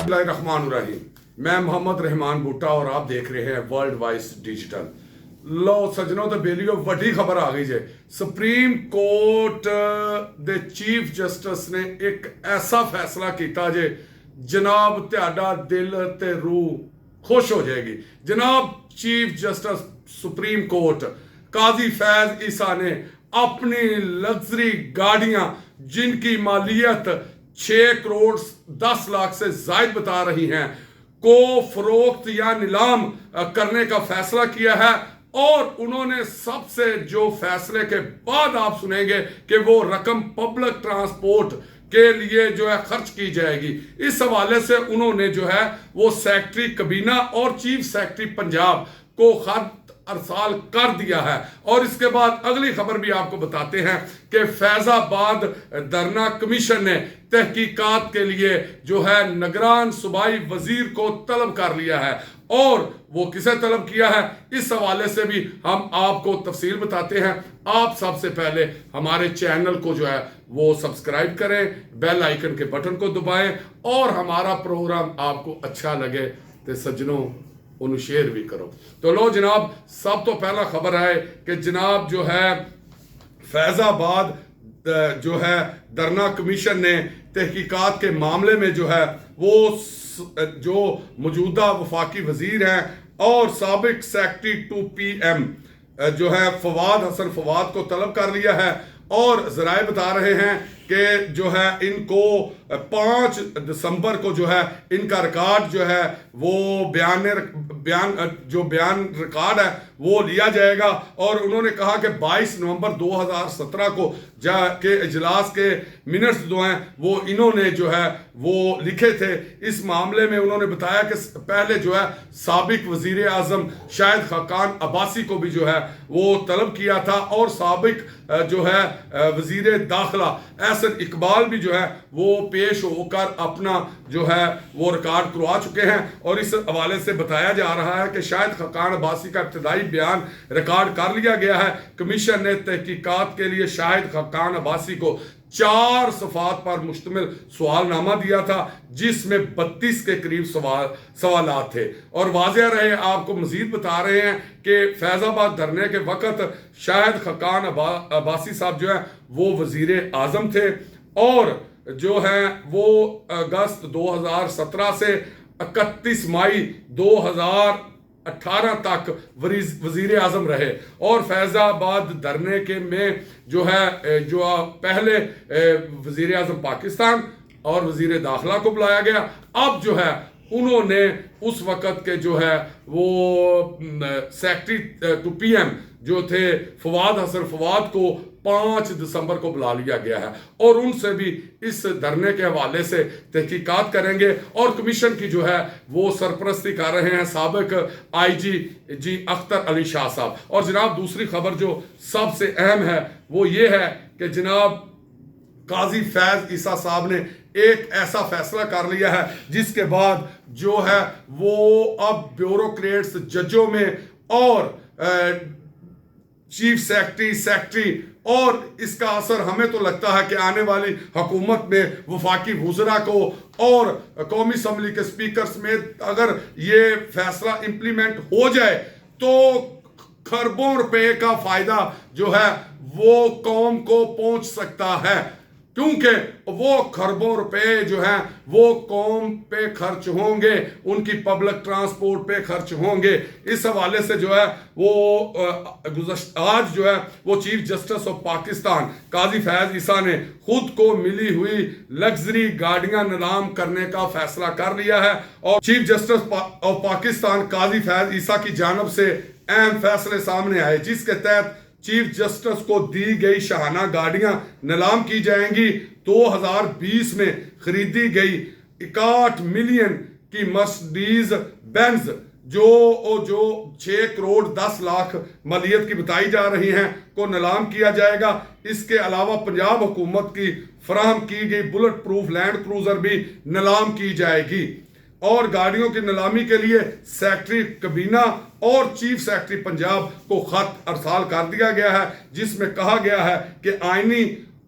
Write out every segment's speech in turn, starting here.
बिस्मिल्लाहिर्रहमानिर्रहीम। मैं मोहम्मद रहमान बूटा और आप देख रहे हैं वर्ल्ड वाइस डिजिटल। लो सजनों तो बेलियो वड्डी खबर आ गई है। सुप्रीम कोर्ट दे चीफ जस्टिस ने एक ऐसा फैसला किया जे जनाब तुहाडा दिल ते रूह खुश हो जाएगी। जनाब चीफ जस्टिस सुप्रीम कोर्ट काजी फैज ईसा ने अपनी लग्जरी गाड़ियां जिनकी मालियत 6 करोड़ 10 लाख से जायद बता रही हैं को फरोख्त या नीलाम करने का फैसला किया है। और उन्होंने सबसे जो फैसले के बाद आप सुनेंगे कि वो रकम पब्लिक ट्रांसपोर्ट के लिए जो है खर्च की जाएगी। इस हवाले से उन्होंने जो है वो सेक्रेटरी कबीना और चीफ सेक्रेटरी पंजाब को खत अरसाल कर दिया है। और इसके बाद अगली खबर भी आपको बताते हैं कि फैजाबाद धरना कमीशन ने तहकीकात के लिए जो है निगरान सूबाई वजीर को तलब कर लिया है। और वो किसे तलब किया है इस हवाले से भी हम आपको तफसील बताते हैं। आप सबसे पहले हमारे चैनल को जो है वो सब्सक्राइब करें, बेल आइकन के बटन को दबाएं और हमारा प्रोग्राम आपको अच्छा लगे तो सज्जनों उन्हें शेयर भी करो। तो लो जनाब, सब तो पहला खबर है कि जनाब जो है फैजाबाद जो है धरना कमीशन ने तहकीकात के मामले में जो है वो जो मौजूदा वफाकी वजीर हैं और साबिक सेक्रेटरी 2PM जो है फवाद हसन फवाद को तलब कर लिया है। और जराए बता रहे हैं कि जो है इनको 5 दिसंबर को जो है इनका रिकॉर्ड जो है वो बयान रिकॉर्ड है वो लिया जाएगा। और उन्होंने कहा कि 22 नवंबर 2017 को के इजलास के मिनट्स जो हैं वो इन्होंने जो है वो लिखे थे। इस मामले में उन्होंने बताया कि पहले जो है साबिक वजीर आजम शाहिद खाकान अब्बासी को भी जो है वो तलब किया था और साबिक जो है वजीर दाखिला एहसन इकबाल भी जो है वो पेश होकर अपना जो है वो रिकॉर्ड करवा चुके हैं। और इस हवाले से बताया जा रहा है कि शाहिद खाकान अब्बासी का इब्तदाई बयान रिकॉर्ड कर लिया गया है। कमीशन ने तहकीकात के लिए शाहिद खाकान अब्बासी को 4 सफात पर मुश्तमिल सवालनामा दिया था जिसमें 32 के करीब सवालात थे। और वाज़ेह रहे आपको मजीद बता रहे हैं कि फैजाबाद धरने के वक्त शाहिद खाकान अब्बासी साहब जो है वो वजीर आजम थे और जो है वो अगस्त 2017 से 31 मई 2018 तक वजीर आजम रहे। और फैजाबाद धरने के में जो है जो पहले वजीर आजम पाकिस्तान और वजीर दाखिला को बुलाया गया। अब जो है उन्होंने उस वक़्त के जो है वो सेक्रेटरी 2PM जो थे फवाद हसन फवाद को 5 दिसंबर को बुला लिया गया है और उनसे भी इस धरने के हवाले से तहकीकात करेंगे। और कमीशन की जो है वो सरपरस्ती कर रहे हैं साबिक IG जी अख्तर अली शाह साहब। और जनाब दूसरी खबर जो सबसे अहम है वो ये है कि जनाब काजी फैज ईसा साहब ने एक ऐसा फैसला कर लिया है जिसके बाद जो है वो अब ब्यूरोक्रेट्स जजों में और चीफ सेक्रेटरी और इसका असर हमें तो लगता है कि आने वाली हुकूमत में वफाकी वज़रा को और कौमी असम्बली के स्पीकर समेत अगर ये फैसला इम्प्लीमेंट हो जाए तो खरबों रुपए का फायदा जो है वो कौम को पहुंच सकता है, क्योंकि वो खरबों रुपए जो हैं वो कौम पे खर्च होंगे, उनकी पब्लिक ट्रांसपोर्ट पे खर्च होंगे। इस हवाले से जो है वो आज जो है वो चीफ जस्टिस ऑफ पाकिस्तान काजी फैज ईसा ने खुद को मिली हुई लग्जरी गाड़ियां नीलाम करने का फैसला कर लिया है। और चीफ जस्टिस ऑफ पाकिस्तान काजी फैज ईसा की जानब से अहम फैसले सामने आए जिसके तहत चीफ जस्टिस को दी गई शाहाना गाड़ियां नीलाम की जाएंगी। 2020 में खरीदी गई 61 मिलियन की मर्सिडीज बेंज जो 6 करोड़ 10 लाख मालियत की बताई जा रही हैं को नीलाम किया जाएगा। इसके अलावा पंजाब हुकूमत की फराहम की गई बुलेट प्रूफ लैंड क्रूजर भी नीलाम की जाएगी। और गाड़ियों की नीलामी के लिए सेक्रेटरी कबीना और चीफ सेक्रेटरी पंजाब को खत अरसाल कर दिया गया है जिसमें कहा गया है कि आईनी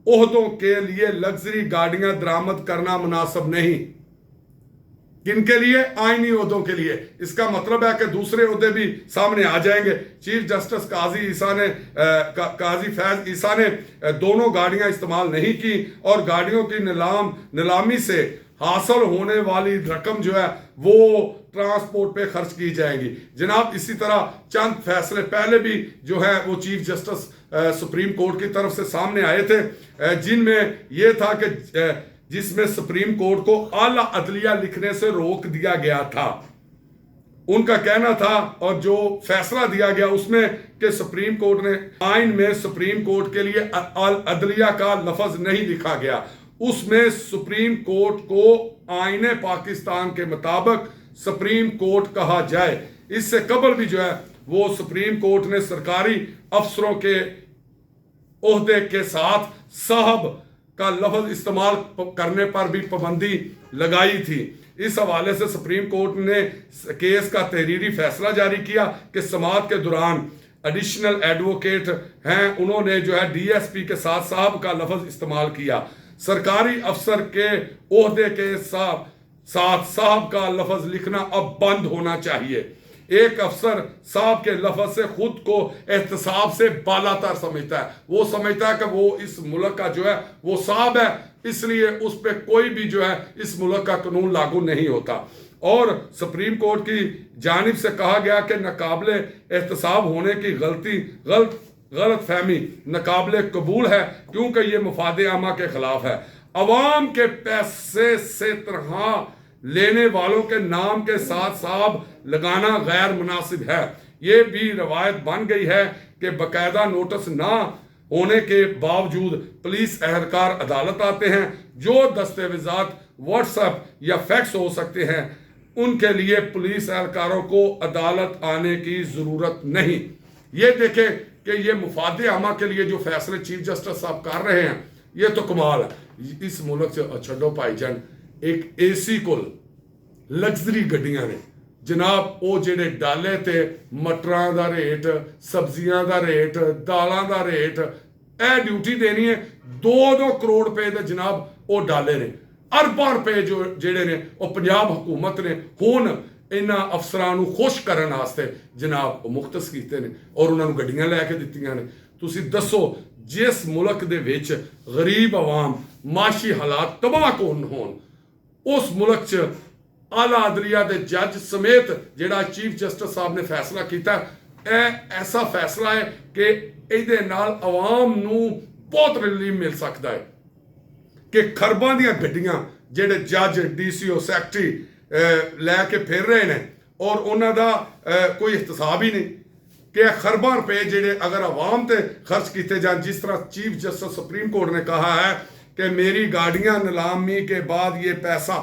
ओहदों के लिए लग्जरी गाड़ियां दरामद करना मुनासिब नहीं। किन के लिए? आईनी ओहदों के लिए। इसका मतलब है कि दूसरे ओहदे भी सामने आ जाएंगे। चीफ जस्टिस काजी फैज ईसा ने दोनों गाड़ियां इस्तेमाल नहीं की और गाड़ियों की नीलामी से हासिल होने वाली रकम जो है वो ट्रांसपोर्ट पे खर्च की जाएगी। जनाब इसी तरह चंद फैसले पहले भी जो है वो चीफ जस्टिस सुप्रीम कोर्ट की तरफ से सामने आए थे, जिनमें ये था कि जिसमें सुप्रीम कोर्ट को आला अदलिया लिखने से रोक दिया गया था। उनका कहना था और जो फैसला दिया गया उसमें कि सुप्रीम कोर्ट ने आइन में सुप्रीम कोर्ट के लिए अल अदलिया का लफ्ज नहीं लिखा गया। उसमें सुप्रीम कोर्ट को आईने पाकिस्तान के मुताबिक सुप्रीम कोर्ट कहा जाए। इससे कबल भी जो है वो सुप्रीम कोर्ट ने सरकारी अफसरों के ओहदे के साथ साहब का लफ्ज इस्तेमाल करने पर भी पाबंदी लगाई थी। इस हवाले से सुप्रीम कोर्ट ने केस का तहरीरी फैसला जारी किया कि समाअत के दौरान एडिशनल एडवोकेट हैं, उन्होंने जो है डीएसपी के साथ साहब का लफ्ज इस्तेमाल किया। सरकारी अफसर के ओहदे के साथ साहब का लफ्ज लिखना अब बंद होना चाहिए। एक अफसर साहब के लफ्ज से खुद को एहतसाब से बालातर समझता है। वो समझता है कि वो इस मुल्क का जो है वो साहब है, इसलिए उस पर कोई भी जो है इस मुल्क का कानून लागू नहीं होता। और सुप्रीम कोर्ट की जानिब से कहा गया कि नाकाबिले एहतसाब होने की गलत फहमी नाकाबिले कबूल है, क्योंकि ये मुफादे आमा के खिलाफ है। अवाम के पैसे से तनख्वाह लेने वालों के नाम के साथ साहब लगाना गैर मुनासिब है। ये भी रवायत बन गई है कि बाकायदा नोटिस ना होने के बावजूद पुलिस एहलकार अदालत आते हैं। जो दस्तावेजात व्हाट्सएप या फैक्स हो सकते हैं उनके लिए पुलिस एहलकारों को अदालत आने की जरूरत नहीं। ये देखें कि ये मुफादे आमा के लिए जो फैसले चीफ जस्टिस साहब कर रहे हैं ये तो कमाल है। इस मुल्क से छो भाईजान एक एसी कोल लग्जरी गड्डियां ने जनाब, वो जेडे डाले थे मटरां दा रेट, सब्जियां दा रेट, दालां दा रेट, ए ड्यूटी देनी है 2-2 करोड़ रुपए दे जनाब वो डाले ने। अरबां रुपए जो जेडे ने वो पंजाब हुकूमत ने हुण इन्हां अफसरां नूं खुश करन वास्ते जनाब मुख्तस कीते ने और उन्हां नूं गड्डियां लैके दित्तियां ने। तुसीं दसो जिस मुल्क दे विच गरीब आवाम माशी हालात तबाह कोन होण, उस मुल्क च आला अदलिया दे जज समेत जिहड़ा चीफ जस्टिस साहब ने फैसला किया, ऐसा फैसला है कि इहदे नाल आवाम नूं बहुत रिलीफ मिल सकता है कि खरबां दियां गड्डियां जिहड़े जज डीसीओ सैकटरी लैके फिर रहे हैं और उन्हां दा कोई एहतसाब ही नहीं कि खरबां रुपए जिहड़े अगर आवाम ते खर्च किए जान। जिस तरह चीफ जस्टिस सुप्रीम कोर्ट ने कहा है कि मेरी गाड़ियां नीलामी के बाद ये पैसा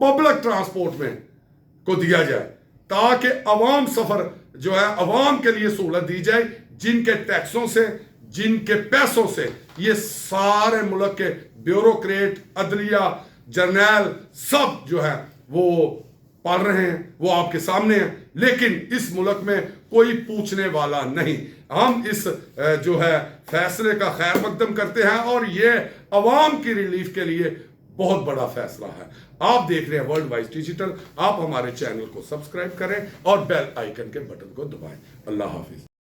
पब्लिक ट्रांसपोर्ट में को दिया जाए ताकि अवाम सफर जो है अवाम के लिए सहूलत दी जाए, जिनके टैक्सों से जिनके पैसों से ये सारे मुल्क के ब्यूरोक्रेट अदलिया जर्नैल सब जो है वो पढ़ रहे हैं, वो आपके सामने हैं। लेकिन इस मुल्क में कोई पूछने वाला नहीं। हम इस जो है फैसले का खैर मकदम करते हैं और ये अवाम की रिलीफ के लिए बहुत बड़ा फैसला है। आप देख रहे हैं वर्ल्ड वाइज डिजिटल। आप हमारे चैनल को सब्सक्राइब करें और बेल आइकन के बटन को दबाएं। अल्लाह हाफिज।